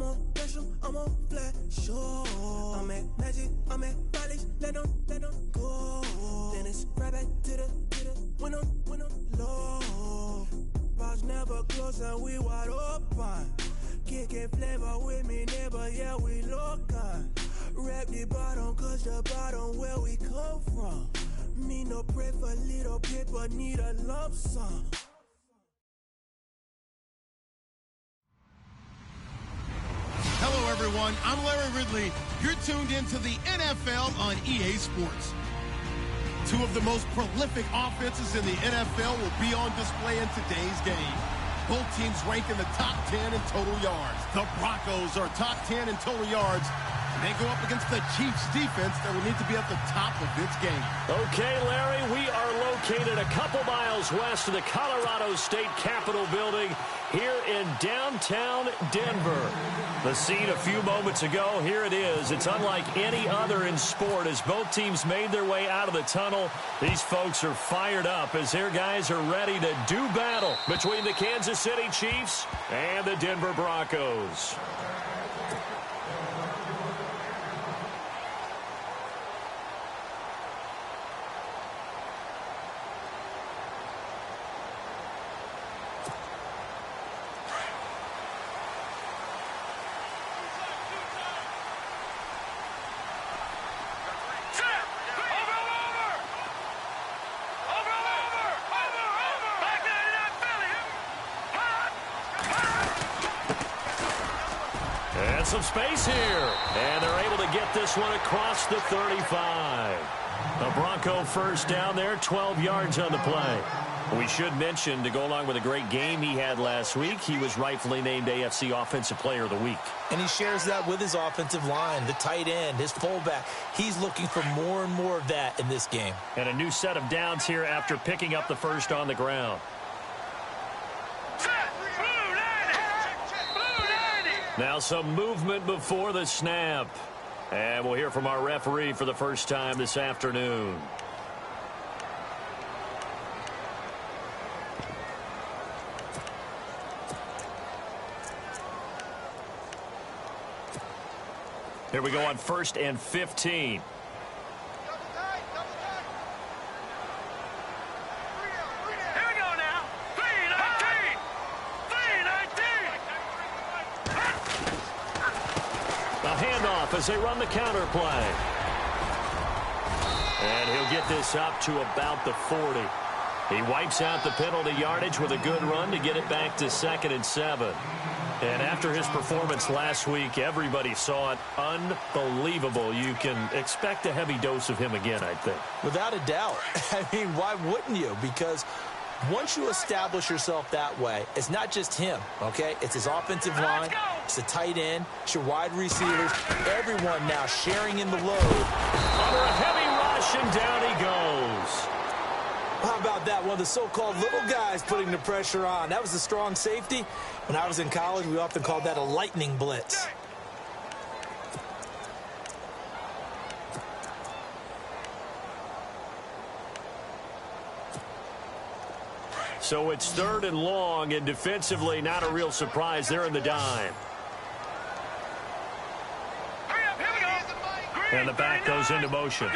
I'm on special, I'm on flat, sure. I'm at Magic, I'm at College, let them go. Then it's right back to the when I'm low. Bars never close and we wide open. Kicking flavor with me, neighbor, yeah, we local. Rap the bottom, cause the bottom where we come from. Me no pray for little paper, need a lump sum. Hello, everyone. I'm Larry Ridley. You're tuned into the NFL on EA Sports. Two of the most prolific offenses in the NFL will be on display in today's game. Both teams rank in the top 10 in total yards. The Broncos are top 10 in total yards. And they go up against the Chiefs defense that will need to be at the top of this game. Okay, Larry, we are located a couple miles west of the Colorado State Capitol building here in downtown Denver. The scene a few moments ago, here it is. It's unlike any other in sport as both teams made their way out of the tunnel. These folks are fired up as their guys are ready to do battle between the Kansas City Chiefs and the Denver Broncos. Some space here, and they're able to get this one across the 35. The Bronco first down there, 12 yards on the play. We should mention, to go along with a great game he had last week, he was rightfully named AFC Offensive Player of the Week. And he shares that with his offensive line, the tight end, his fullback. He's looking for more and more of that in this game. And a new set of downs here after picking up the first on the ground. Now some movement before the snap. And we'll hear from our referee for the first time this afternoon. Here we go on 1st and 15. As they run the counter play. And he'll get this up to about the 40. He wipes out the penalty yardage with a good run to get it back to 2nd and 7. And after his performance last week, everybody saw it. Unbelievable. You can expect a heavy dose of him again, I think. Without a doubt. I mean, why wouldn't you? Because once you establish yourself that way, it's not just him, okay? It's his offensive line, it's the tight end, it's your wide receivers, everyone now sharing in the load. Under a heavy rush, and down he goes. How about that? One of the so-called little guys putting the pressure on. That was a strong safety. When I was in college, we often called that a lightning blitz. So it's 3rd and long, and defensively not a real surprise. They're in the dime. And the back goes into motion.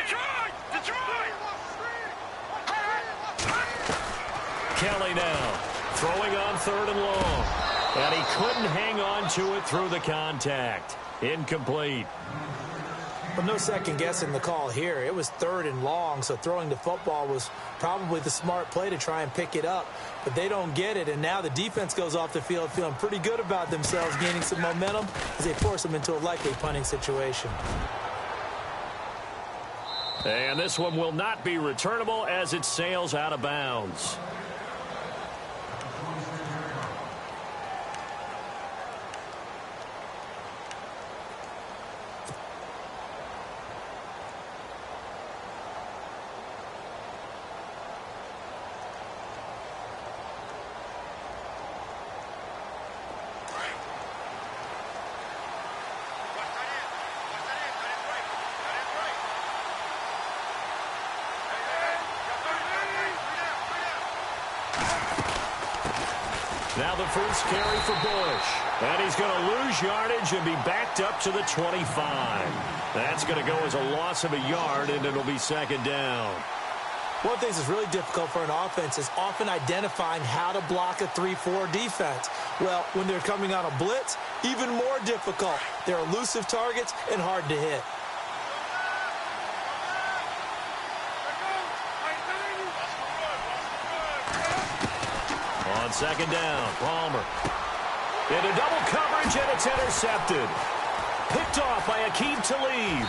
Kelly now throwing on 3rd and long. And he couldn't hang on to it through the contact. Incomplete. Well, no second guessing the call here. It was 3rd and long, so throwing the football was probably the smart play to try and pick it up. But they don't get it, and now the defense goes off the field feeling pretty good about themselves, gaining some momentum as they force them into a likely punting situation. And this one will not be returnable as it sails out of bounds. Now the first carry for Bush. And he's going to lose yardage and be backed up to the 25. That's going to go as a loss of a yard, and it'll be second down. One of the things that's really difficult for an offense is often identifying how to block a 3-4 defense. Well, when they're coming on a blitz, even more difficult. They're elusive targets and hard to hit. On second down, Palmer. Into double coverage, and it's intercepted. Picked off by Aqib Talib.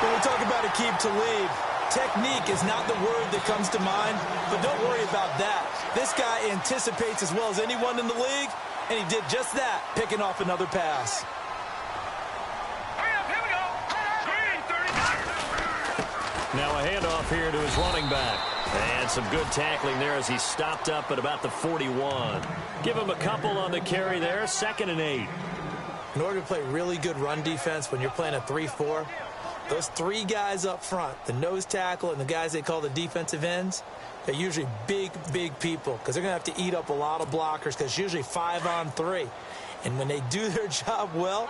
When we talk about Aqib Talib, technique is not the word that comes to mind, but don't worry about that. This guy anticipates as well as anyone in the league, and he did just that, picking off another pass. Now a handoff here to his running back. And some good tackling there as he stopped up at about the 41. Give him a couple on the carry there, 2nd and 8. In order to play really good run defense when you're playing a 3-4, those three guys up front, the nose tackle and the guys they call the defensive ends, they're usually big, big people because they're going to have to eat up a lot of blockers because it's usually 5-on-3. And when they do their job well,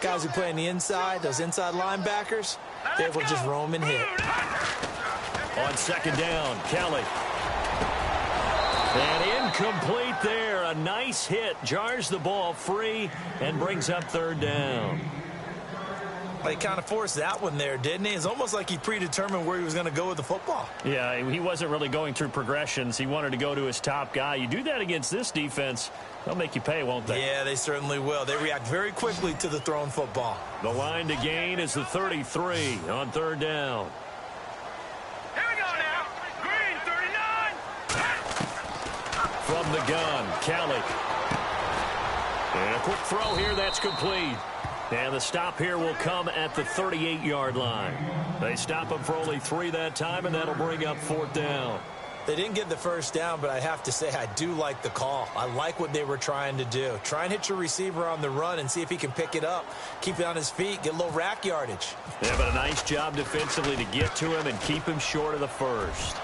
guys who play on the inside, those inside linebackers, they're able to just roam and hit. On second down, Kelly. And incomplete there. A nice hit. Jars the ball free and brings up 3rd down. Well, he kind of forced that one there, didn't he? It's almost like he predetermined where he was going to go with the football. Yeah, he wasn't really going through progressions. He wanted to go to his top guy. You do that against this defense, they'll make you pay, won't they? Yeah, they certainly will. They react very quickly to the thrown football. The line to gain is the 33 on 3rd down. From the gun, Kelly. And a quick throw here, that's complete. And the stop here will come at the 38-yard line. They stop him for only 3 that time, and that'll bring up 4th down. They didn't get the first down, but I have to say I do like the call. I like what they were trying to do. Try and hit your receiver on the run and see if he can pick it up. Keep it on his feet, get a little rack yardage. Yeah, but a nice job defensively to get to him and keep him short of the first.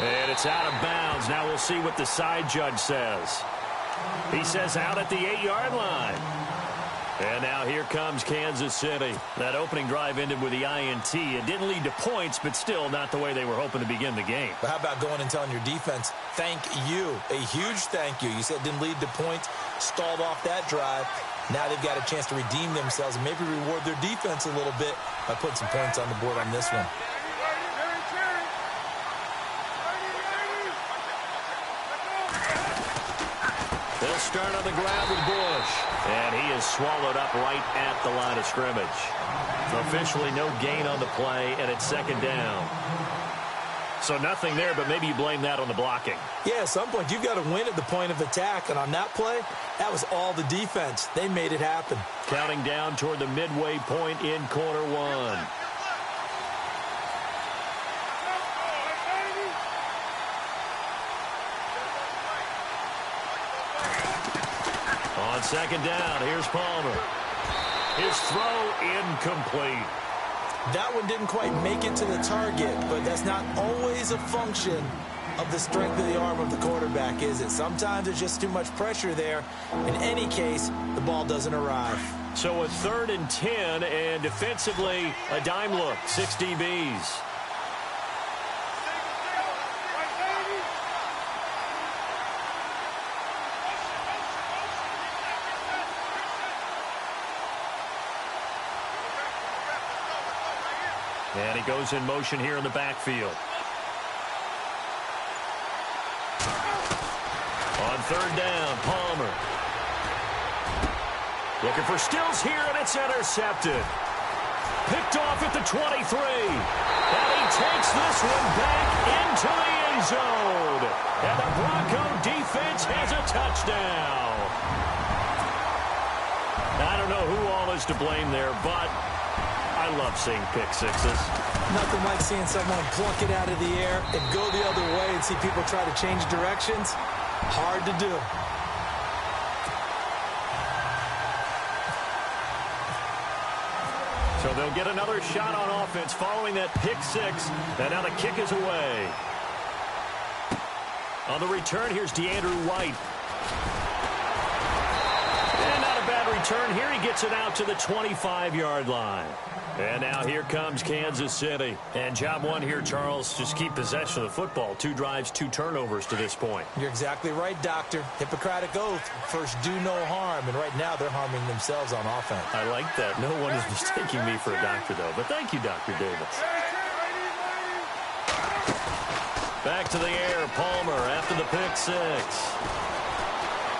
And it's out of bounds. Now we'll see what the side judge says. He says out at the 8-yard line. And now here comes Kansas City. That opening drive ended with the INT. It didn't lead to points, but still not the way they were hoping to begin the game. But how about going and telling your defense, thank you, a huge thank you. You said it didn't lead to points, stalled off that drive. Now they've got a chance to redeem themselves and maybe reward their defense a little bit by putting some points on the board on this one. They'll start on the ground with Bush. And he is swallowed up right at the line of scrimmage. Officially no gain on the play, and it's 2nd down. So nothing there, but maybe you blame that on the blocking. Yeah, at some point you've got to win at the point of attack. And on that play, that was all the defense. They made it happen. Counting down toward the midway point in quarter 1. On second down, here's Palmer. His throw incomplete. That one didn't quite make it to the target, but that's not always a function of the strength of the arm of the quarterback, is it? Sometimes there's just too much pressure there. In any case, the ball doesn't arrive. So a 3rd and 10, and defensively, a dime look, 6 DBs. And he goes in motion here in the backfield. On 3rd down, Palmer. Looking for Stills here, and it's intercepted. Picked off at the 23. And he takes this one back into the end zone. And the Bronco defense has a touchdown. I don't know who all is to blame there, but I love seeing pick sixes. Nothing like seeing someone plunk it out of the air and go the other way and see people try to change directions. Hard to do. So they'll get another shot on offense following that pick six. And now the kick is away. On the return, here's DeAndrew White. And not a bad return here. He gets it out to the 25-yard line. And now here comes Kansas City. And job one here, Charles, just keep possession of the football. 2 drives, 2 turnovers to this point. You're exactly right, Doctor. Hippocratic oath. First, do no harm. And right now, they're harming themselves on offense. I like that. No one is mistaking me for a doctor, though. But thank you, Dr. Davis. Back to the air, Palmer after the pick 6.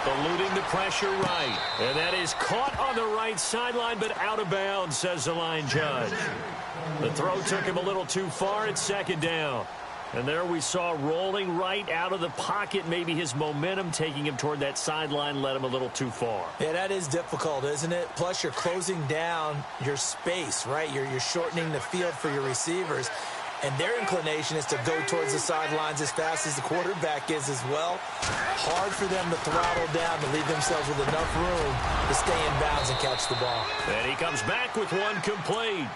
Eluding the pressure right. And that is caught on the right sideline, but out of bounds, says the line judge. The throw took him a little too far at 2nd down. And there we saw rolling right out of the pocket. Maybe his momentum taking him toward that sideline led him a little too far. Yeah, that is difficult, isn't it? Plus, you're closing down your space, right? You're shortening the field for your receivers. And their inclination is to go towards the sidelines as fast as the quarterback is as well. Hard for them to throttle down to leave themselves with enough room to stay in bounds and catch the ball. And he comes back with one complete.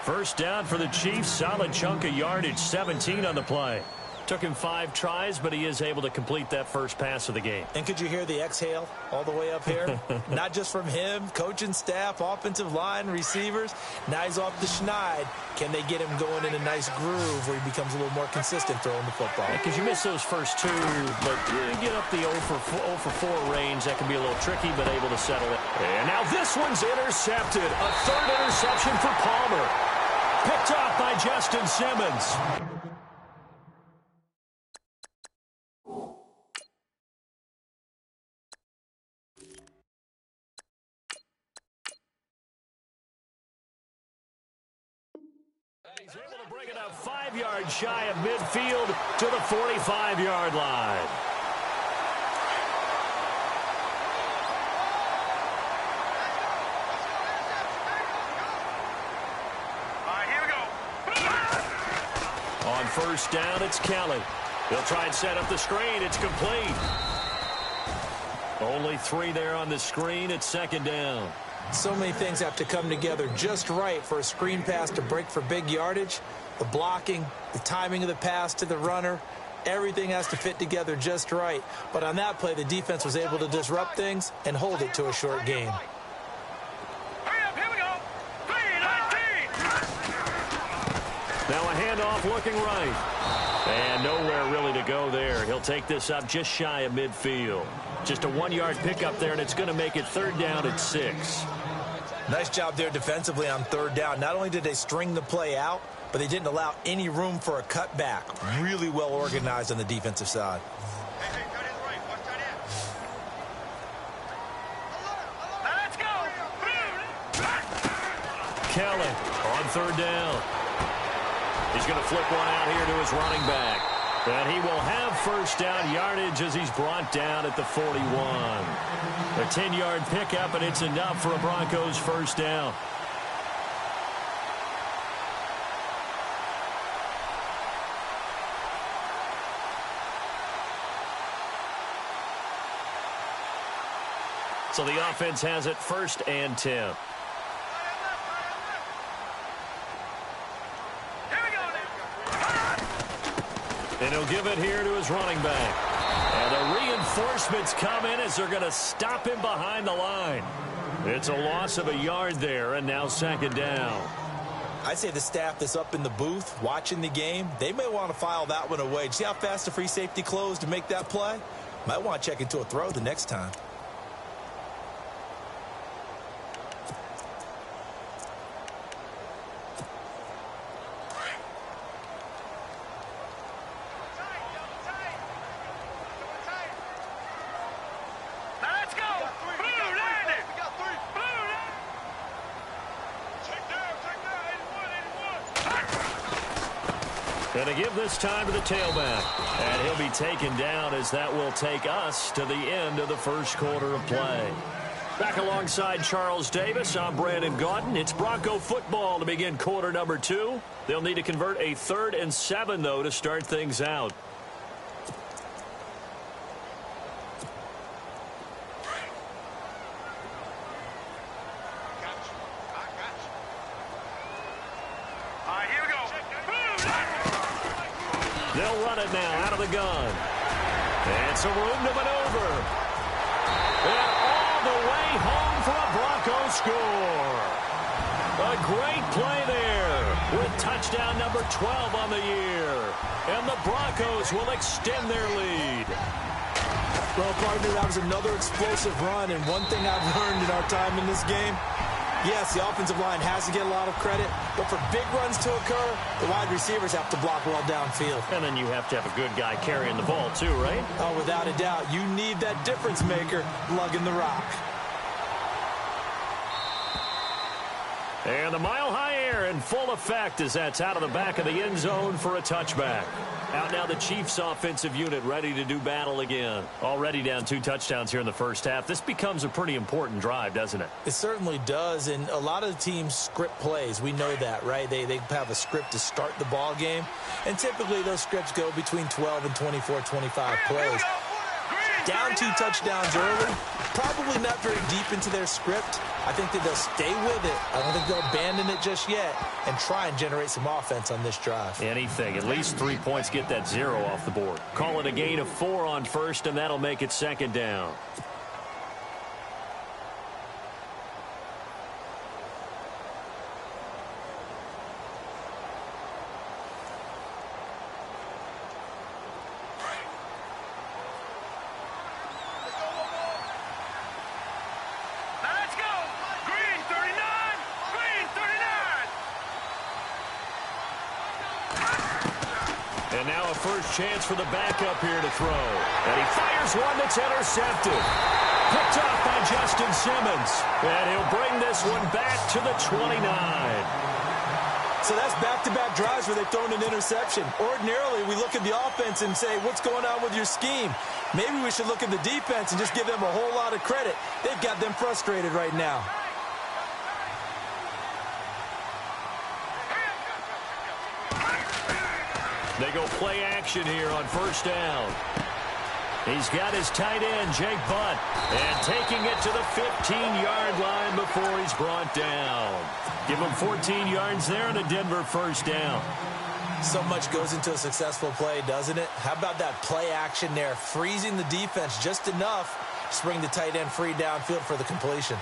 First down for the Chiefs. Solid chunk of yardage, 17 on the play. Took him 5 tries, but he is able to complete that first pass of the game. And could you hear the exhale all the way up here? Not just from him, coaching staff, offensive line, receivers. Now he's off the schneid. Can they get him going in a nice groove where he becomes a little more consistent throwing the football? Because you miss those first 2, but you get up the 0 for 4 range. That can be a little tricky, but able to settle it. And now this one's intercepted. A 3rd interception for Palmer. Picked off by Justin Simmons. He's able to bring it up 5 yards shy of midfield to the 45-yard line. All right, here we go. On first down, it's Kelly. He'll try and set up the screen. It's complete. Only 3 there on the screen. It's 2nd down. So many things have to come together just right for a screen pass to break for big yardage. The blocking, the timing of the pass to the runner, everything has to fit together just right. But on that play, the defense was able to disrupt things and hold it to a short gain. Hurry up, here we go. 3-19. Now a handoff looking right. And nowhere really to go there. He'll take this up just shy of midfield. Just a 1-yard pickup there, and it's going to make it 3rd down at 6. Nice job there defensively on 3rd down. Not only did they string the play out, but they didn't allow any room for a cutback. Really well organized on the defensive side. Hey, cut his right. Watch that end. Let's go. Kelly on 3rd down. He's going to flip one out here to his running back. And he will have first down yardage as he's brought down at the 41. A 10-yard pickup, and it's enough for a Broncos first down. So the offense has it 1st and 10. And he'll give it here to his running back. And the reinforcements come in as they're going to stop him behind the line. It's a loss of a yard there, and now 2nd down. I'd say the staff that's up in the booth watching the game, they may want to file that one away. See how fast the free safety closed to make that play? Might want to check into a throw the next time. And to give this time to the tailback. And he'll be taken down as that will take us to the end of the first quarter of play. Back alongside Charles Davis, I'm Brandon Gaudin. It's Bronco football to begin quarter number 2. They'll need to convert a 3rd and 7, though, to start things out. They'll run it now out of the gun. And some room to maneuver. And all the way home for a Broncos score. A great play there with touchdown number 12 on the year. And the Broncos will extend their lead. Well, partner, that was another explosive run. And one thing I've learned in our time in this game, yes, the offensive line has to get a lot of credit, but for big runs to occur, the wide receivers have to block well downfield. And then you have to have a good guy carrying the ball too, right? Oh, without a doubt. You need that difference maker lugging the rock. And the mile-high air in full effect as that's out of the back of the end zone for a touchback. Out now the Chiefs offensive unit ready to do battle again. Already down 2 touchdowns here in the first half. This becomes a pretty important drive, doesn't it? It certainly does, and a lot of the teams script plays. We know that, right? They have a script to start the ball game, and typically those scripts go between 12 and 24, 25 plays. Down 2 touchdowns early, probably not very deep into their script. I think that they'll stay with it. I don't think they'll abandon it just yet and try and generate some offense on this drive. Anything. At least 3 points, get that 0 off the board. Call it a gain of 4 on first, and that'll make it second down. And now a first chance for the backup here to throw. And he fires one that's intercepted. Picked off by Justin Simmons. And he'll bring this one back to the 29. So that's back-to-back drives where they've thrown an interception. Ordinarily, we look at the offense and say, what's going on with your scheme? Maybe we should look at the defense and just give them a whole lot of credit. They've got them frustrated right now. They go play action here on first down. He's got his tight end, Jake Butt, and taking it to the 15-yard line before he's brought down. Give him 14 yards there and a Denver first down. So much goes into a successful play, doesn't it? How about that play action there, freezing the defense just enough to bring the tight end free downfield for the completion.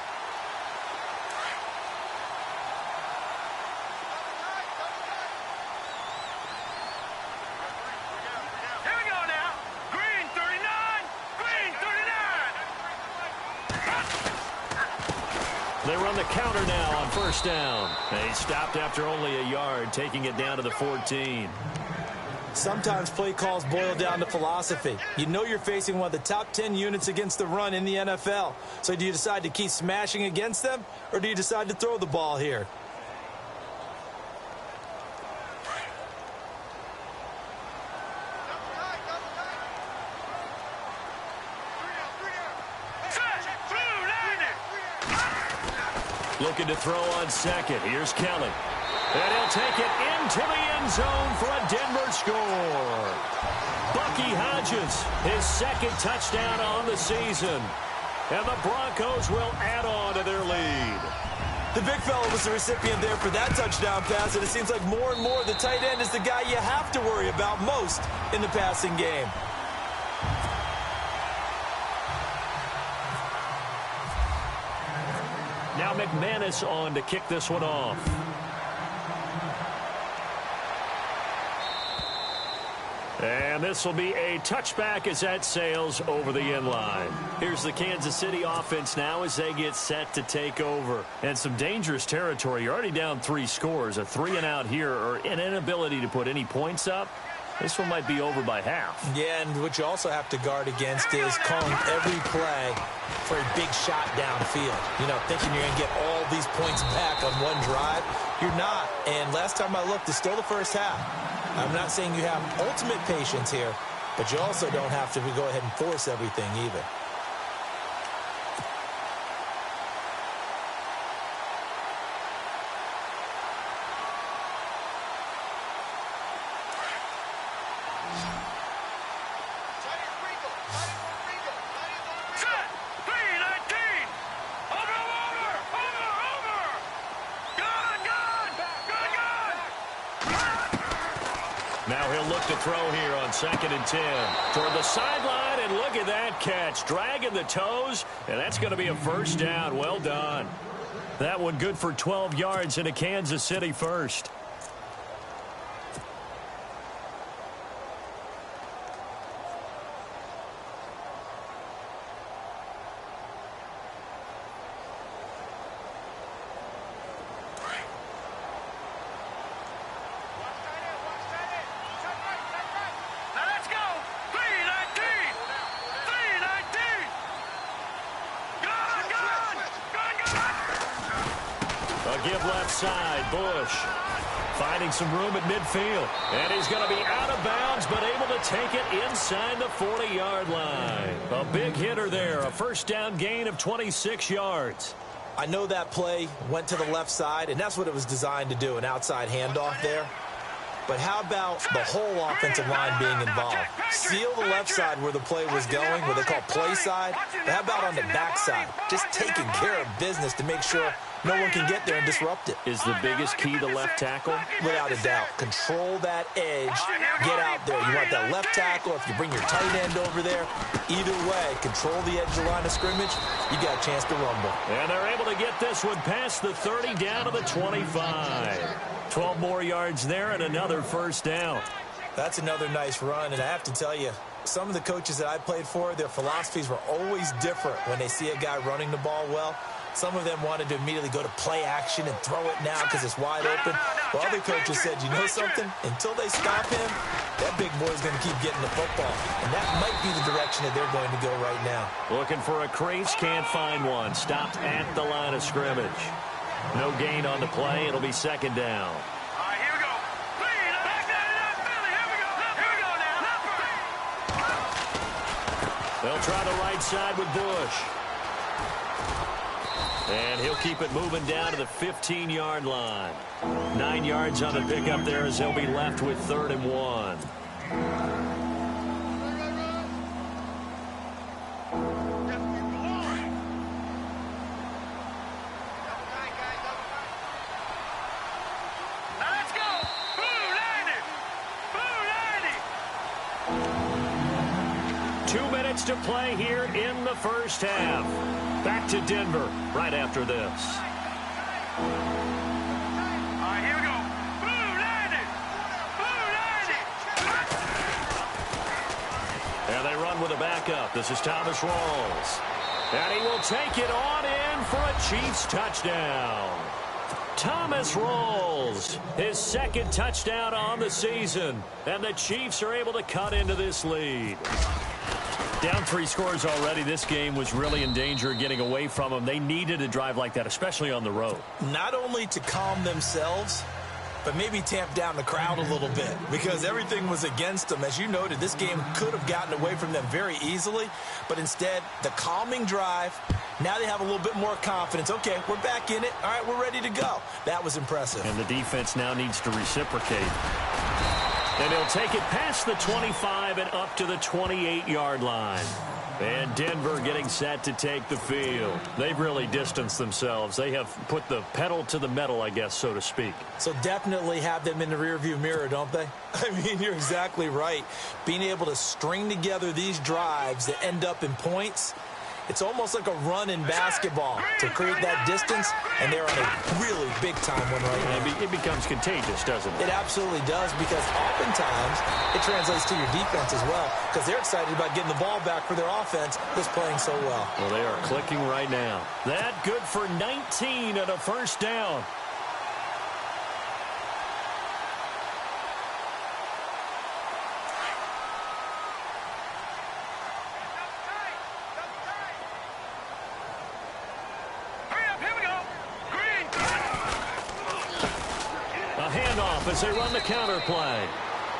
They run the counter now on first down. And he stopped after only a yard, taking it down to the 14. Sometimes play calls boil down to philosophy. You know you're facing one of the top 10 units against the run in the NFL. So do you decide to keep smashing against them, or do you decide to throw the ball here? Looking to throw on second. Here's Kelly. And he'll take it into the end zone for a Denver score. Bucky Hodges, his second touchdown on the season. And the Broncos will add on to their lead. The big fella was the recipient there for that touchdown pass, and it seems like more and more the tight end is the guy you have to worry about most in the passing game. Now McManus on to kick this one off. And this will be a touchback as that sails over the end line. Here's the Kansas City offense now as they get set to take over. And some dangerous territory. You're already down 3 scores. A 3-and-out here, or an inability to put any points up. This one might be over by half. Yeah, and what you also have to guard against is calling every play for a big shot downfield. You know, thinking you're going to get all these points back on one drive. You're not. And last time I looked, it's still the first half. I'm not saying you have ultimate patience here, but you also don't have to go ahead and force everything either. Now he'll look to throw here on 2nd and 10. Toward the sideline, and look at that catch. Dragging the toes, and that's going to be a first down. Well done. That one good for 12 yards into Kansas City first. Give left side. Bush finding some room at midfield. And he's going to be out of bounds, but able to take it inside the 40-yard line. A big hitter there. A first down gain of 26 yards. I know that play went to the left side, and that's what it was designed to do, an outside handoff there. But how about the whole offensive line being involved? Seal the left side where the play was going, what they call play side. But how about on the back side? Just taking care of business to make sure no one can get there and disrupt it. Is the biggest key the left tackle? Without a doubt. Control that edge. Get out there. You want that left tackle. If you bring your tight end over there, either way, control the edge of the line of scrimmage. You got a chance to rumble. And they're able to get this one past the 30 down to the 25. 12 more yards there and another first down. That's another nice run, and I have to tell you, some of the coaches that I played for, their philosophies were always different when they see a guy running the ball well. Some of them wanted to immediately go to play action and throw it now because it's wide open. While other coaches said, you know something? Until they stop him, that big boy's going to keep getting the football. And that might be the direction that they're going to go right now. Looking for a crease, can't find one. Stopped at the line of scrimmage. No gain on the play. It'll be second down. All right, here we go. Back that up, Billy. Here we go. Here we go now. They'll try the right side with Bush. And he'll keep it moving down to the 15-yard line. 9 yards on the pickup there as they'll be left with 3rd and 1. Let's go. Boo, 90. Boo, 90. 2 minutes to play here in the first half. Back to Denver right after this. All right, here we go. Boo, 90. Boo, 90. And they run with a backup. This is Thomas Rawls. And he will take it on in for a Chiefs touchdown. Thomas Rawls, his 2nd touchdown on the season. And the Chiefs are able to cut into this lead. Down 3 scores already. This game was really in danger of getting away from them. They needed a drive like that, especially on the road. Not only to calm themselves, but maybe tamp down the crowd a little bit because everything was against them. As you noted, this game could have gotten away from them very easily, but instead, the calming drive, now they have a little bit more confidence. Okay, we're back in it. All right, we're ready to go. That was impressive. And the defense now needs to reciprocate. And he'll take it past the 25 and up to the 28-yard line. And Denver getting set to take the field. They've really distanced themselves. They have put the pedal to the metal, I guess, so to speak. So definitely have them in the rearview mirror, don't they? I mean, you're exactly right. Being able to string together these drives that end up in points, it's almost like a run in basketball to create that distance, and they're on a really big-time one right now. It becomes contagious, doesn't it? It absolutely does, because oftentimes it translates to your defense as well, because they're excited about getting the ball back for their offense that's playing so well. Well, they are clicking right now. That good for 19 and a first down. As they run the counter play.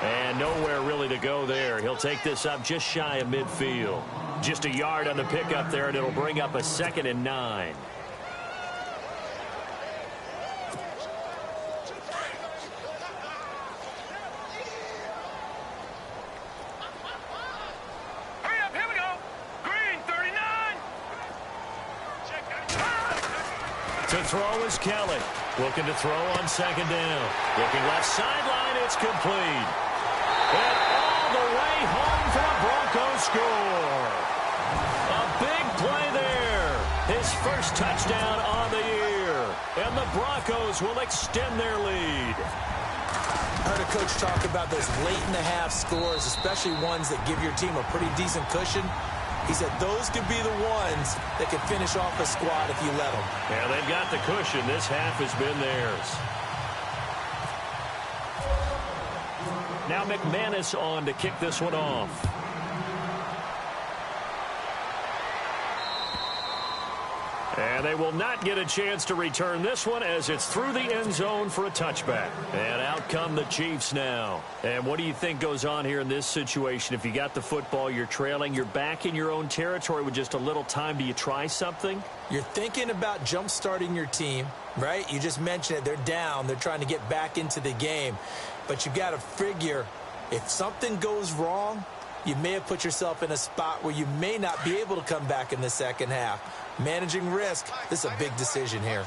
And nowhere really to go there. He'll take this up just shy of midfield. Just a yard on the pickup there, and it'll bring up a 2nd and 9. Hurry up, here we go. Green, 39. To throw is Kelly. Looking to throw on 2nd down. Looking left sideline, it's complete. And all the way home for a Broncos score. A big play there. His first touchdown on the year. And the Broncos will extend their lead. I heard a coach talk about those late-in-the-half scores, especially ones that give your team a pretty decent cushion. He said those could be the ones that could finish off a squad if you let them. Yeah, they've got the cushion. This half has been theirs. Now McManus on to kick this one off. And they will not get a chance to return this one as it's through the end zone for a touchback. And out come the Chiefs now. And what do you think goes on here in this situation? If you got the football, you're trailing, you're back in your own territory with just a little time. Do you try something? You're thinking about jump-starting your team, right? You just mentioned it. They're down. They're trying to get back into the game. But you got to figure if something goes wrong, you may have put yourself in a spot where you may not be able to come back in the second half. Managing risk, this is a big decision here.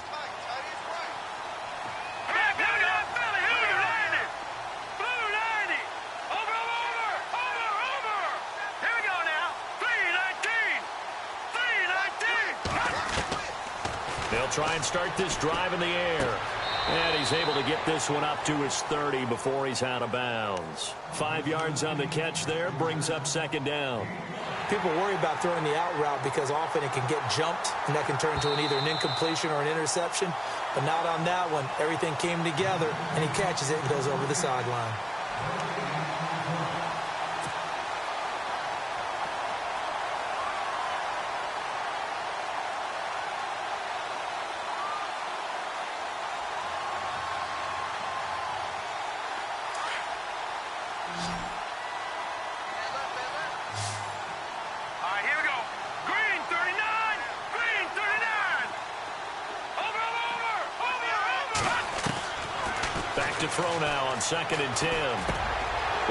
They'll try and start this drive in the air. And he's able to get this one up to his 30 before he's out of bounds. 5 yards on the catch there, brings up second down. People worry about throwing the out route because often it can get jumped, and that can turn into either an incompletion or an interception. But not on that one. Everything came together, and he catches it and goes over the sideline. Back to throw now on 2nd and 10.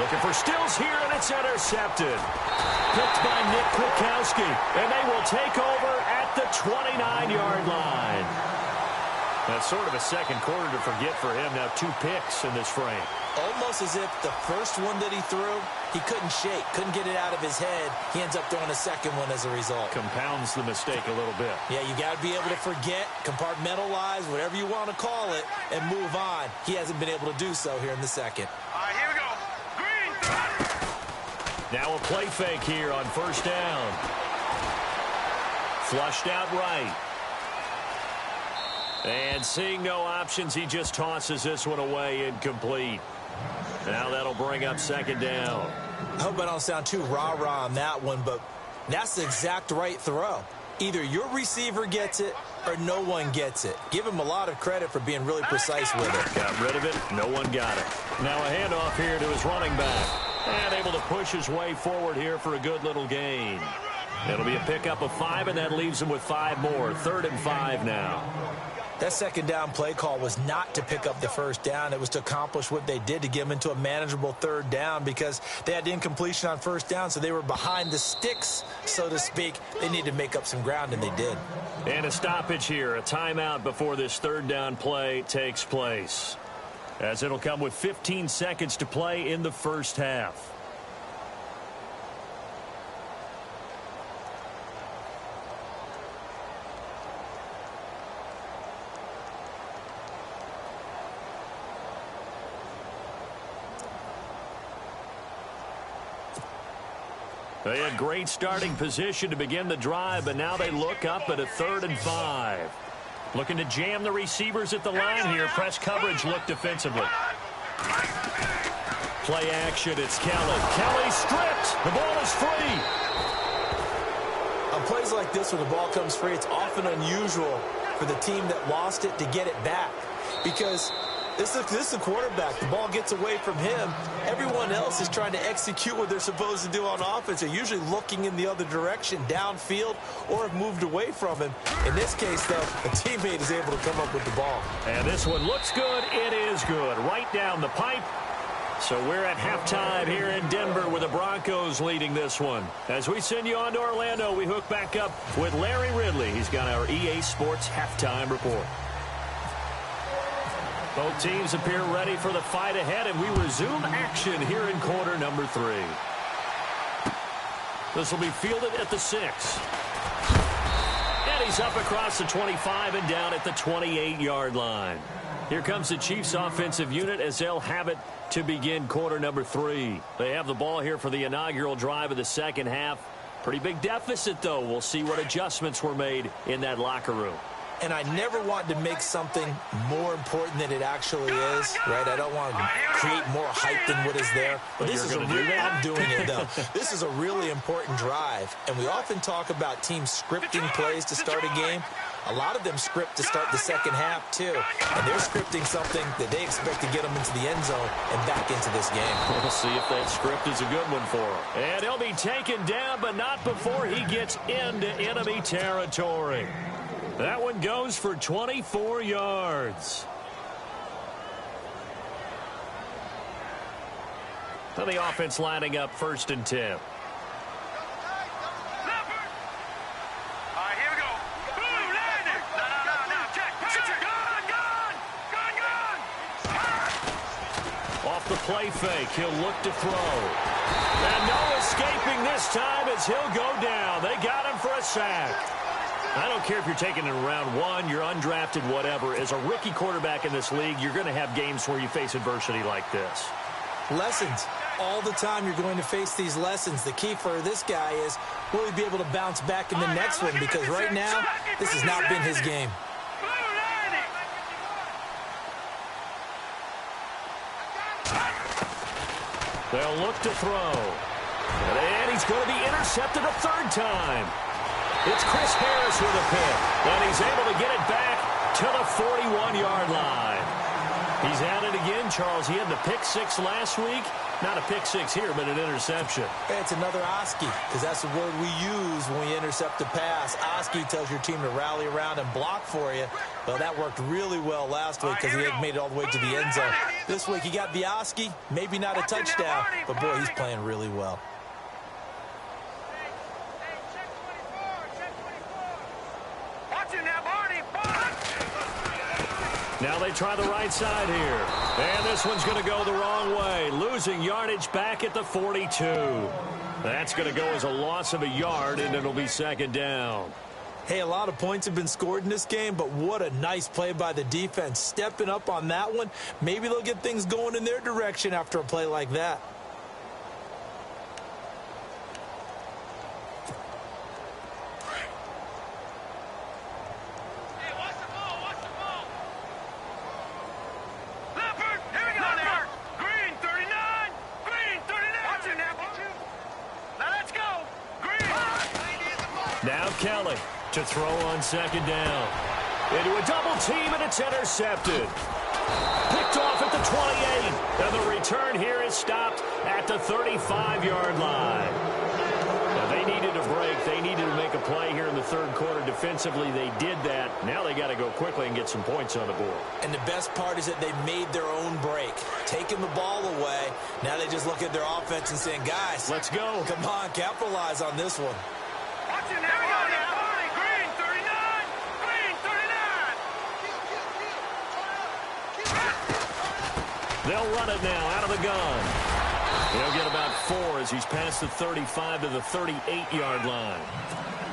Looking for Stills here, and it's intercepted. Picked by Nick Kwiatkowski, and they will take over at the 29-yard line. That's sort of a second quarter to forget for him. Now 2 picks in this frame. Almost as if the first one that he threw, he couldn't shake, couldn't get it out of his head. He ends up throwing a second one as a result. Compounds the mistake a little bit. Yeah, you got to be able to forget, compartmentalize, whatever you want to call it, and move on. He hasn't been able to do so here in the second. All right, here we go. Green. Now a play fake here on first down. Flushed out right. And seeing no options, he just tosses this one away incomplete. Now that'll bring up second down. I hope I don't sound too rah-rah on that one, but that's the exact right throw. Either your receiver gets it or no one gets it. Give him a lot of credit for being really precise with it. Got rid of it. No one got it. Now a handoff here to his running back. And able to push his way forward here for a good little gain. It'll be a pickup of 5, and that leaves him with 5 more. 3rd and 5 now. That second down play call was not to pick up the first down. It was to accomplish what they did, to get them into a manageable 3rd down, because they had the incompletion on first down, so they were behind the sticks, so to speak. They needed to make up some ground, and they did. And a stoppage here, a timeout before this 3rd down play takes place, as it'll come with 15 seconds to play in the first half. They had great starting position to begin the drive, but now they look up at a 3rd and 5. Looking to jam the receivers at the line here. Press coverage look defensively. Play action, it's Kelly. Kelly stripped. The ball is free. On plays like this where the ball comes free, it's often unusual for the team that lost it to get it back, because this is a quarterback. The ball gets away from him. Everyone else is trying to execute what they're supposed to do on offense. They're usually looking in the other direction, downfield, or have moved away from him. In this case, though, a teammate is able to come up with the ball. And this one looks good. It is good. Right down the pipe. So we're at halftime here in Denver with the Broncos leading this one. As we send you on to Orlando, we hook back up with Larry Ridley. He's got our EA Sports halftime report. Both teams appear ready for the fight ahead, and we resume action here in quarter number 3. This will be fielded at the 6. And he's up across the 25 and down at the 28-yard line. Here comes the Chiefs offensive unit as they'll have it to begin quarter number 3. They have the ball here for the inaugural drive of the second half. Pretty big deficit, though. We'll see what adjustments were made in that locker room. And I never want to make something more important than it actually is, right? I don't want to create more hype than what is there. But this is a real, I'm doing it, though. This is a really important drive. And we often talk about teams scripting plays to start a game. A lot of them script to start the second half, too. And they're scripting something that they expect to get them into the end zone and back into this game. We'll see if that script is a good one for him. And he'll be taken down, but not before he gets into enemy territory. That one goes for 24 yards. So the offense lining up 1st and 10. All right, here we go. Boom, landing. No. Check. Gun. Off the play fake, he'll look to throw. And no escaping this time as he'll go down. They got him for a sack. I don't care if you're taking it in round 1, you're undrafted, whatever. As a rookie quarterback in this league, you're going to have games where you face adversity like this. Lessons. All the time you're going to face these lessons. The key for this guy is will he be able to bounce back in the next one? Because right now, this has not been his game. They'll look to throw. And he's going to be intercepted a 3rd time. It's Chris Harris with a pick, and he's able to get it back to the 41-yard line. He's at it again, Charles. He had the pick 6 last week. Not a pick 6 here, but an interception. Hey, it's another Oski, because that's the word we use when we intercept a pass. Oski tells your team to rally around and block for you. Well, that worked really well last week because he had made it all the way to the end zone. This week he got the Oski, maybe not a touchdown, but boy, he's playing really well. Now they try the right side here. And this one's going to go the wrong way. Losing yardage back at the 42. That's going to go as a loss of a yard, and it'll be 2nd down. Hey, a lot of points have been scored in this game, but what a nice play by the defense. Stepping up on that one. Maybe they'll get things going in their direction after a play like that. Now Kelly to throw on 2nd down. Into a double team, and it's intercepted. Picked off at the 28. And the return here is stopped at the 35-yard line. Now they needed a break. They needed to make a play here in the 3rd quarter defensively. They did that. Now they got to go quickly and get some points on the board. And the best part is that they made their own break. Taking the ball away. Now they just look at their offense and saying, guys, let's go. Come on, capitalize on this one. Here we go now. Green 39. Green 39. They'll run it now out of the gun. He'll get about 4 as he's past the 35 to the 38-yard line.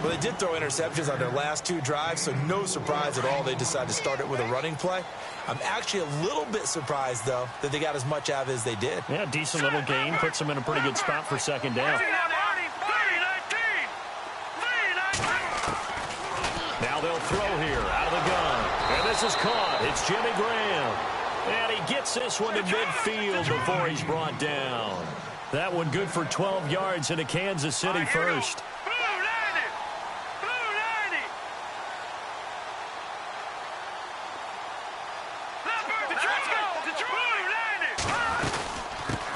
Well, they did throw interceptions on their last 2 drives, so no surprise at all they decided to start it with a running play. I'm actually a little bit surprised, though, that they got as much out of it as they did. Yeah, decent little gain. Puts them in a pretty good spot for 2nd down. Now they'll throw here out of the gun. And this is caught. It's Jimmy Graham. And he gets this one to midfield before he's brought down. That one good for 12 yards into Kansas City first.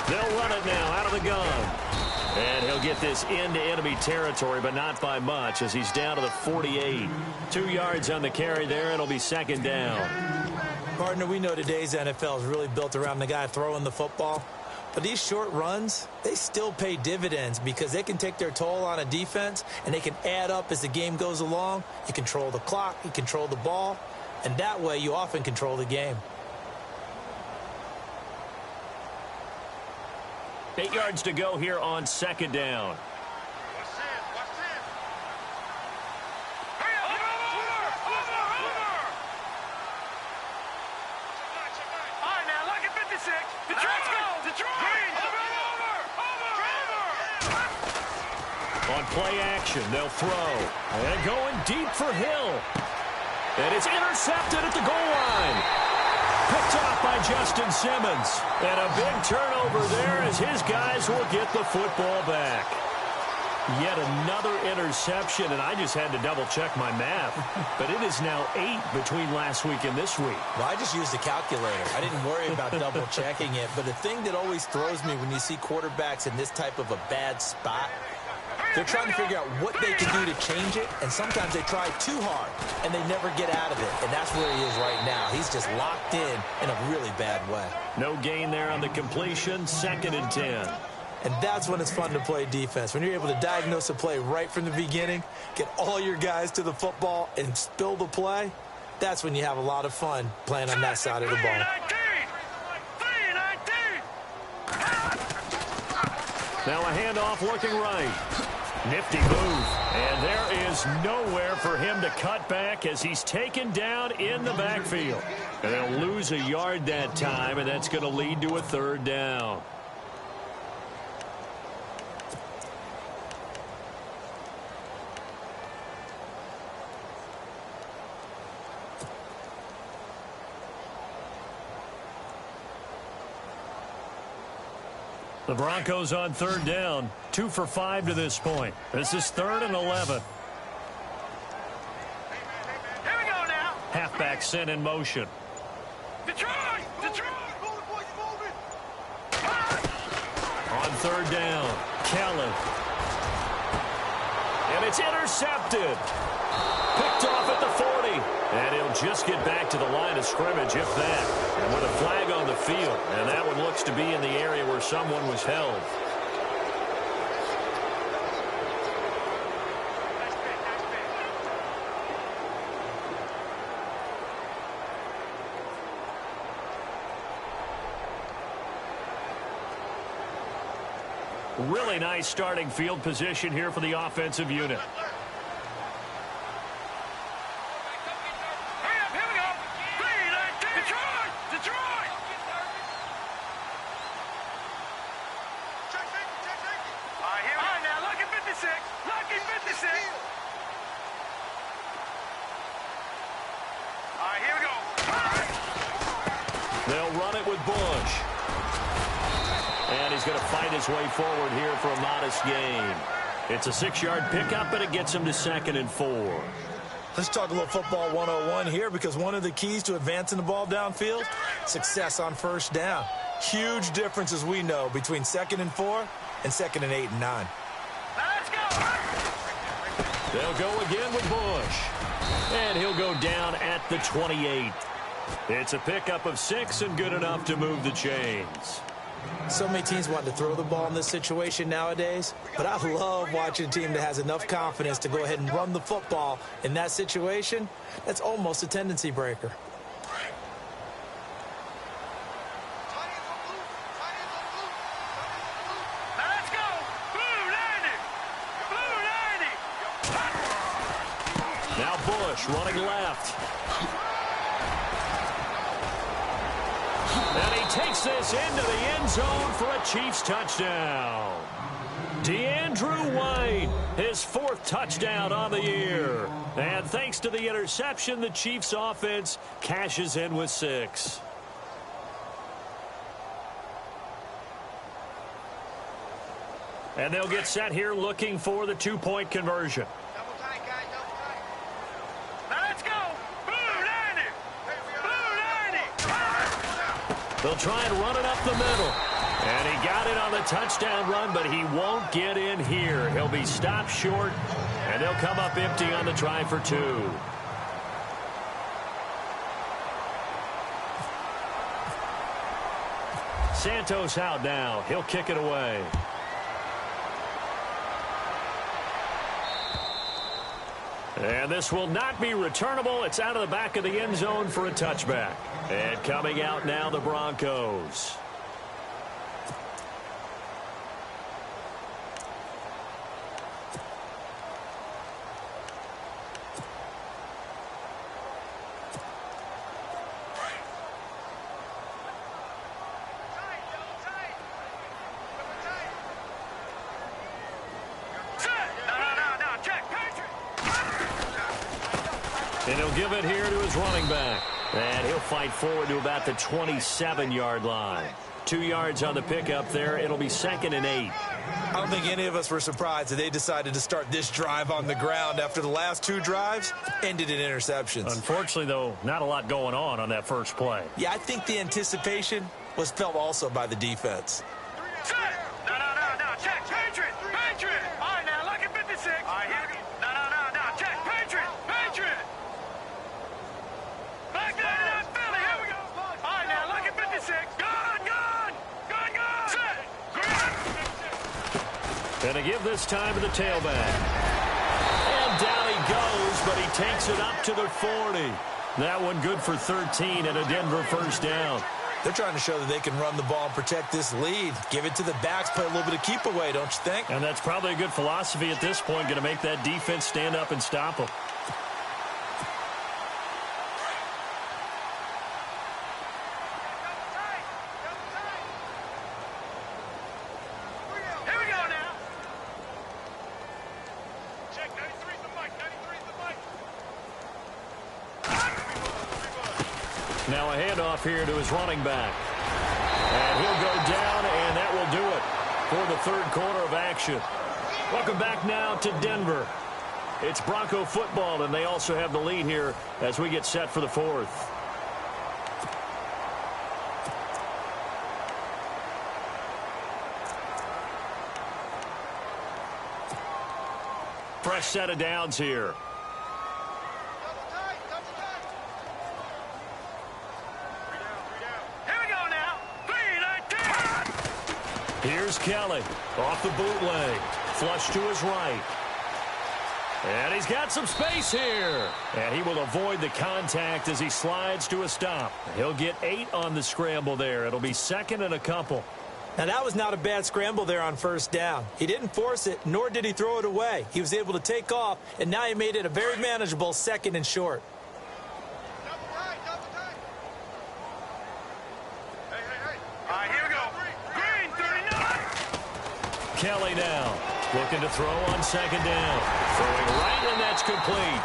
They'll run it now out of the gun. And he'll get this into enemy territory, but not by much as he's down to the 48. 2 yards on the carry there. It'll be 2nd down. Partner, we know today's NFL is really built around the guy throwing the football. But these short runs, they still pay dividends because they can take their toll on a defense and they can add up as the game goes along. You control the clock, you control the ball, and that way you often control the game. 8 yards to go here on 2nd down. On play action, they'll throw. And going deep for Hill. And it's intercepted at the goal line. Picked off by Justin Simmons. And a big turnover there as his guys will get the football back. Yet another interception, and I just had to double-check my math. But it is now 8 between last week and this week. Well, I just used a calculator. I didn't worry about double-checking it. But the thing that always throws me when you see quarterbacks in this type of a bad spot, they're trying to figure out what they can do to change it, and sometimes they try too hard, and they never get out of it. And that's where he is right now. He's just locked in a really bad way. No gain there on the completion, 2nd and 10. And that's when it's fun to play defense. When you're able to diagnose a play right from the beginning, get all your guys to the football, and spill the play, that's when you have a lot of fun playing on that side of the ball. Now a handoff looking right. Nifty move. And there is nowhere for him to cut back as he's taken down in the backfield. And they'll lose a yard that time, and that's going to lead to a 3rd down. The Broncos on 3rd down, 2 for 5 to this point. This is 3rd and 11. Here we go now. Halfback sent in motion. Detroit! On 3rd down, Kellen. And it's intercepted. Picked off at the 40. And he'll just get back to the line of scrimmage, if that. And with a flag on the field. And that one looks to be in the area where someone was held. Really nice starting field position here for the offensive unit. They'll run it with Bush. And he's going to fight his way forward here for a modest gain. It's a 6-yard pickup, and it gets him to 2nd and 4. Let's talk a little football 101 here, because one of the keys to advancing the ball downfield, success on 1st down. Huge difference, as we know, between 2nd and 4 and 2nd and 8 and 9. Let's go! They'll go again with Bush. And he'll go down at the 28. It's a pickup of 6 and good enough to move the chains. So many teams want to throw the ball in this situation nowadays, but I love watching a team that has enough confidence to go ahead and run the football in that situation. That's almost a tendency breaker. Let's go! Blue 90! Blue 90! Now Bush running left. And he takes this into the end zone for a Chiefs touchdown. DeAndrew White, his 4th touchdown on the year. And thanks to the interception, the Chiefs offense cashes in with 6. And they'll get set here looking for the 2-point conversion. They'll try and run it up the middle. And he got it on the touchdown run, but he won't get in here. He'll be stopped short, and they'll come up empty on the try for 2. Santos out now. He'll kick it away. And this will not be returnable. It's out of the back of the end zone for a touchback. And coming out now, the Broncos. give it here to his running back. And he'll fight forward to about the 27-yard line. 2 yards on the pickup there. It'll be 2nd and 8. I don't think any of us were surprised that they decided to start this drive on the ground after the last 2 drives ended in interceptions. Unfortunately, though, not a lot going on that first play. Yeah, I think the anticipation was felt also by the defense. Set. No. Check. Patriot. All right, now, look at 56. All right, here we go. No. Check. Patriot. Back there to that Philly. Here we go. All right, now, look at 56. Gun. Set. And to give this time to the tailback. And down he goes, but he takes it up to the 40. That one good for 13 and a Denver first down. They're trying to show that they can run the ball and protect this lead. Give it to the backs, play a little bit of keep away, don't you think? And that's probably a good philosophy at this point, going to make that defense stand up and stop them. Here we go now. Check. 93's the mic. Now a handoff here to his running back. And he'll go down, and that will do it for the third quarter of action. Welcome back now to Denver. It's Bronco football, and they also have the lead here as we get set for the fourth. Fresh set of downs here. Here's Kelly off the bootleg. Flush to his right. And he's got some space here. And he will avoid the contact as he slides to a stop. He'll get 8 on the scramble there. It'll be 2nd and a couple. Now, that was not a bad scramble there on first down. He didn't force it, nor did he throw it away. He was able to take off, and now he made it a very manageable 2nd and short. Kelly now looking to throw on 2nd down. Throwing right, and that's complete.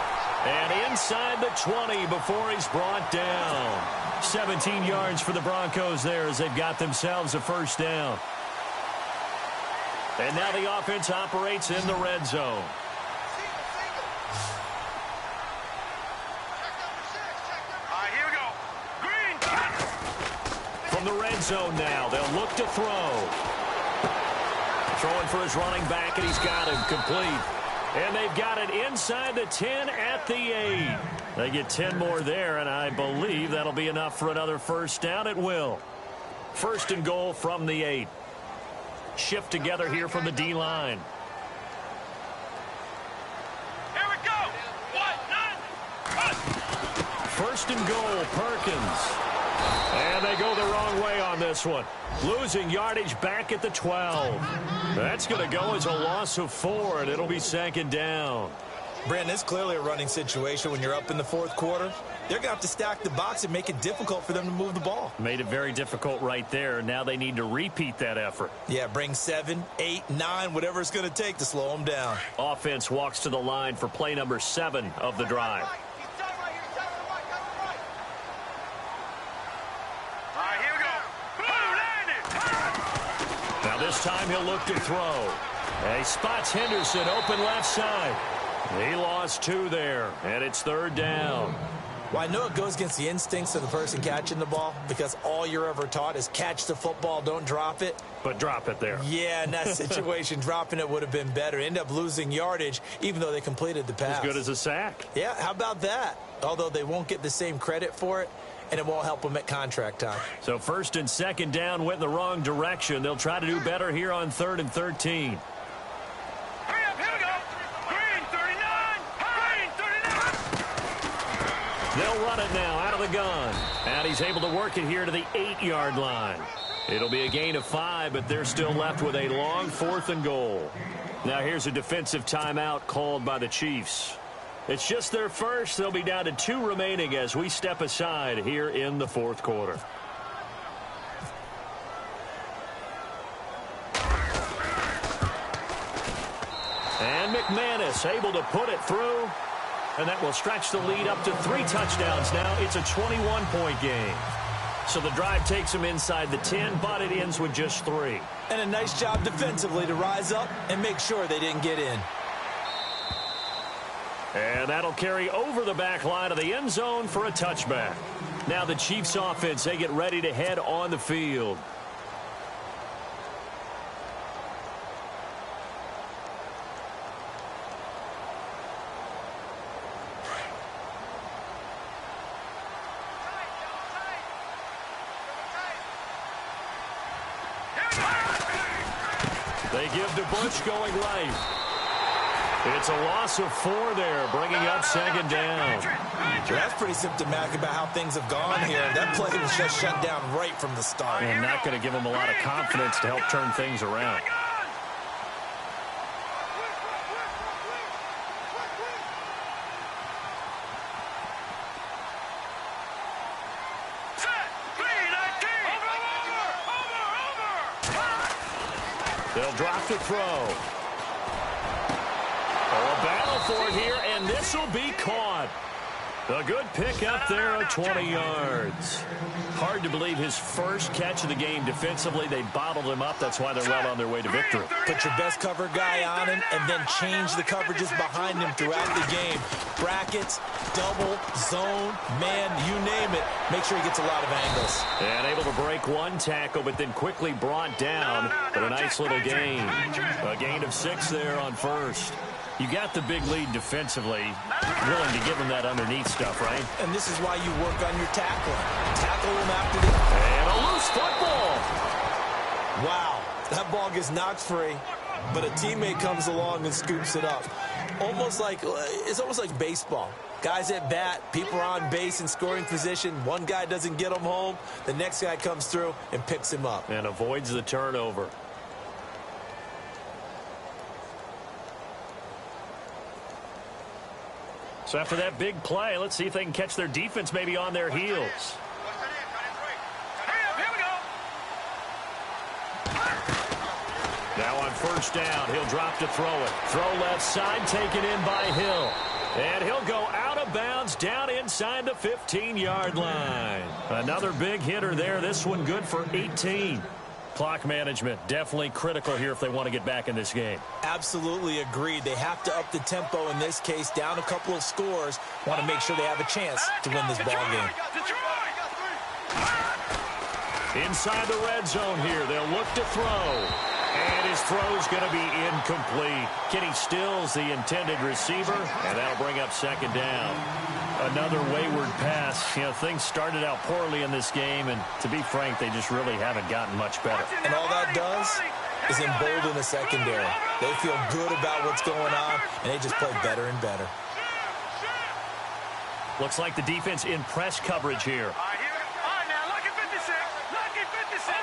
And inside the 20 before he's brought down. 17 yards for the Broncos there as they've got themselves a first down. And now the offense operates in the red zone. Here we go. Green. From the red zone now, they'll look to throw. Throwing for his running back, and he's got him complete. And they've got it inside the 10 at the 8. They get 10 more there, and I believe that'll be enough for another first down. It will. 1st and goal from the 8. Shift together here from the D-line. Here we go. 1st and goal, Perkins. And they go the wrong way on this one. Losing yardage back at the 12. That's going to go as a loss of 4, and it'll be 2nd down. Brandon, it's clearly a running situation when you're up in the fourth quarter. They're going to have to stack the box and make it difficult for them to move the ball. Made it very difficult right there. Now they need to repeat that effort. Yeah, bring 7, 8, 9, whatever it's going to take to slow them down. Offense walks to the line for play number 7 of the drive. Now this time he'll look to throw. And he spots Henderson open left side. He lost 2 there, and it's 3rd down. Well, I know it goes against the instincts of the person catching the ball because all you're ever taught is catch the football, don't drop it. But drop it there. Yeah, in that situation, dropping it would have been better. End up losing yardage, even though they completed the pass. As good as a sack. Yeah, how about that? Although they won't get the same credit for it, and it won't help them at contract time. So 1st and 2nd down went in the wrong direction. They'll try to do better here on 3rd and 13. Hurry up, here we go. Green 39. Green 39. They'll run it now out of the gun. And he's able to work it here to the 8-yard line. It'll be a gain of 5, but they're still left with a long 4th and goal. Now here's a defensive timeout called by the Chiefs. It's just their first. They'll be down to 2 remaining as we step aside here in the 4th quarter. And McManus able to put it through. And that will stretch the lead up to 3 touchdowns now. It's a 21-point game. So the drive takes them inside the 10, but it ends with just 3. And a nice job defensively to rise up and make sure they didn't get in. And that'll carry over the back line of the end zone for a touchback. Now the Chiefs offense, they get ready to head on the field. They give to Bush going right. It's a loss of 4 there, bringing up 2nd down. That's pretty symptomatic about how things have gone here. That play was just shut down right from the start. And not going to give them a lot of confidence to help turn things around. They'll drop to throw. Oh, a battle for it here, and this will be caught. A good pick up there at 20 yards. Hard to believe his first catch of the game defensively. They bottled him up. That's why they're well on their way to victory. Put your best cover guy on him and then change the coverages behind him throughout the game. Brackets, double, zone, man, you name it. Make sure he gets a lot of angles. And able to break 1 tackle, but then quickly brought down. But a nice little gain. A gain of 6 there on first. You got the big lead defensively, willing to give them that underneath stuff, right? And this is why you work on your tackling. Tackle them after the... And a loose football. Wow, that ball gets knocked free, but a teammate comes along and scoops it up. It's almost like baseball. Guys at bat, people are on base in scoring position. One guy doesn't get them home. The next guy comes through and picks him up. And avoids the turnover. So after that big play, let's see if they can catch their defense maybe on their heels. Now on first down, he'll drop to throw it. Throw left side, taken in by Hill. And he'll go out of bounds down inside the 15-yard line. Another big hitter there. This one good for 18. Clock management definitely critical here if they want to get back in this game. Absolutely agreed. They have to up the tempo in this case, down a couple of scores. Want to make sure they have a chance to win this ball game. Inside the red zone here, they'll look to throw. And his throw's going to be incomplete. Kenny Stills, the intended receiver, and that'll bring up 2nd down. Another wayward pass. You know, things started out poorly in this game, and to be frank, they just really haven't gotten much better. And all that does is embolden the secondary. They feel good about what's going on, and they just play better and better. Looks like the defense in press coverage here. All right, now, lucky 56. Lucky 56.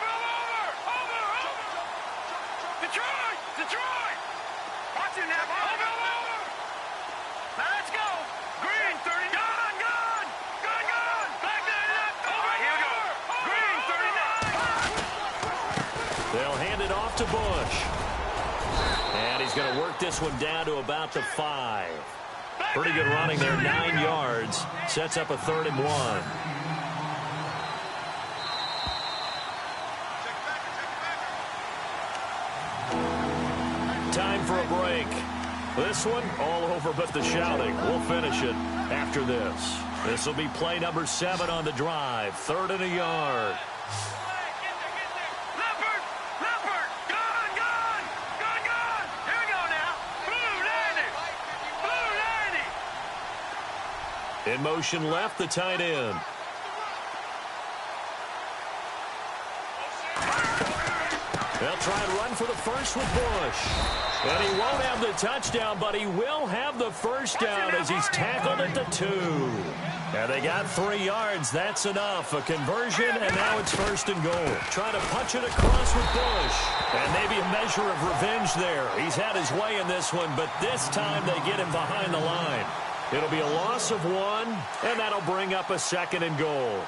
Over. Detroit. Watch it now. Over. Now, let's go. Green, 30. Gone. Back there, left. All right, here we go. Green, 39. They'll hand it off to Bush. And he's going to work this one down to about the 5. Pretty good running there, 9 yards. Sets up a 3rd and 1. Time for a break. This one, all over but the shouting. We'll finish it after this. This will be play number 7 on the drive. 3rd and a yard. Leopard. Gone. Here we go now. Blue 90. In motion left, the tight end. They'll try and run for the first with Bush. And he won't have the touchdown, but he will have the first down as he's tackled at the 2. And they got 3 yards. That's enough. A conversion, and now it's 1st and goal. Trying to punch it across with Bush. And maybe a measure of revenge there. He's had his way in this one, but this time they get him behind the line. It'll be a loss of 1, and that'll bring up a 2nd and goal.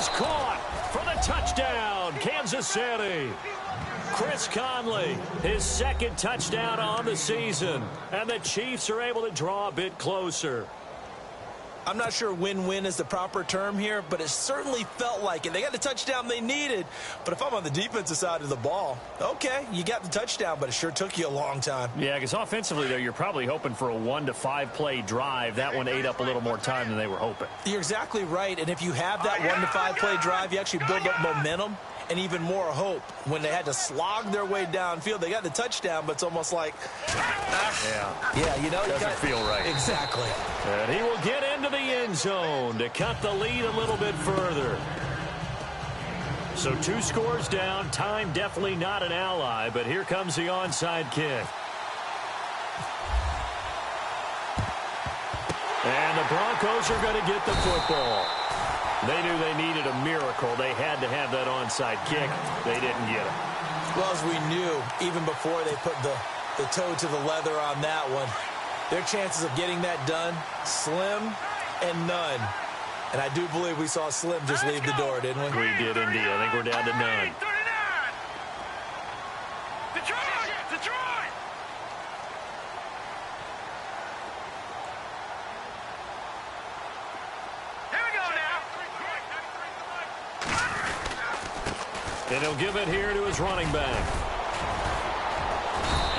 He's caught for the touchdown, Kansas City. Chris Conley, his second touchdown on the season. And the Chiefs are able to draw a bit closer. I'm not sure win-win is the proper term here, but it certainly felt like it. They got the touchdown they needed. But if I'm on the defensive side of the ball, okay, you got the touchdown, but it sure took you a long time. Yeah, because offensively, though, you're probably hoping for a 1 to 5 play drive. That one ate up a little more time than they were hoping. You're exactly right. And if you have that 1 to 5 play drive, you actually build up momentum and even more hope. When they had to slog their way downfield, they got the touchdown, but it's almost like, yeah, you know, doesn't feel right. Exactly. And he will get into the end zone to cut the lead a little bit further. So 2 scores down. Time definitely not an ally, but here comes the onside kick. And the Broncos are going to get the football. They knew they needed a miracle. They had to have that onside kick. They didn't get it. Well, as we knew, even before they put the toe to the leather on that one, their chances of getting that done, slim and none. And I do believe we saw Slim just leave the door, didn't we? We did indeed. I think we're down to none. 39. Detroit! Here we go now. And he'll give it here to his running back.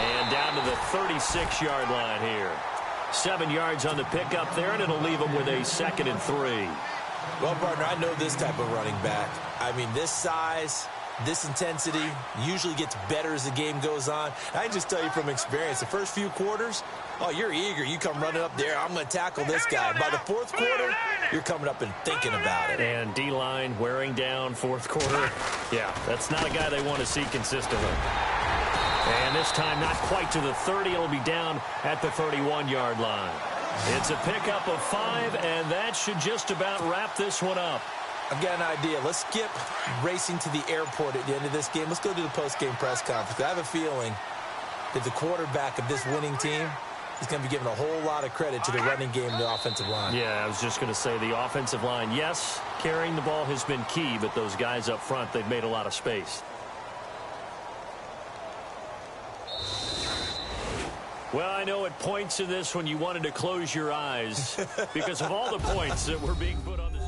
And down to the 36-yard line here. 7 yards on the pickup there, and it'll leave him with a 2nd and 3. Well, partner, I know this type of running back. I mean, this size, this intensity usually gets better as the game goes on. I can just tell you from experience, the first few quarters, oh, you're eager. You come running up there. I'm going to tackle this guy. By the 4th quarter, you're coming up and thinking about it. And D-line wearing down 4th quarter. Yeah, that's not a guy they want to see consistently. And this time not quite to the 30. It'll be down at the 31-yard line. It's a pickup of 5, and that should just about wrap this one up. I've got an idea. Let's skip racing to the airport at the end of this game. Let's go to the post-game press conference. I have a feeling that the quarterback of this winning team is going to be given a whole lot of credit to the running game and the offensive line. Yeah, I was just going to say the offensive line, yes, carrying the ball has been key, but those guys up front, they've made a lot of space. Well, I know at points in this when you wanted to close your eyes because of all the points that were being put on the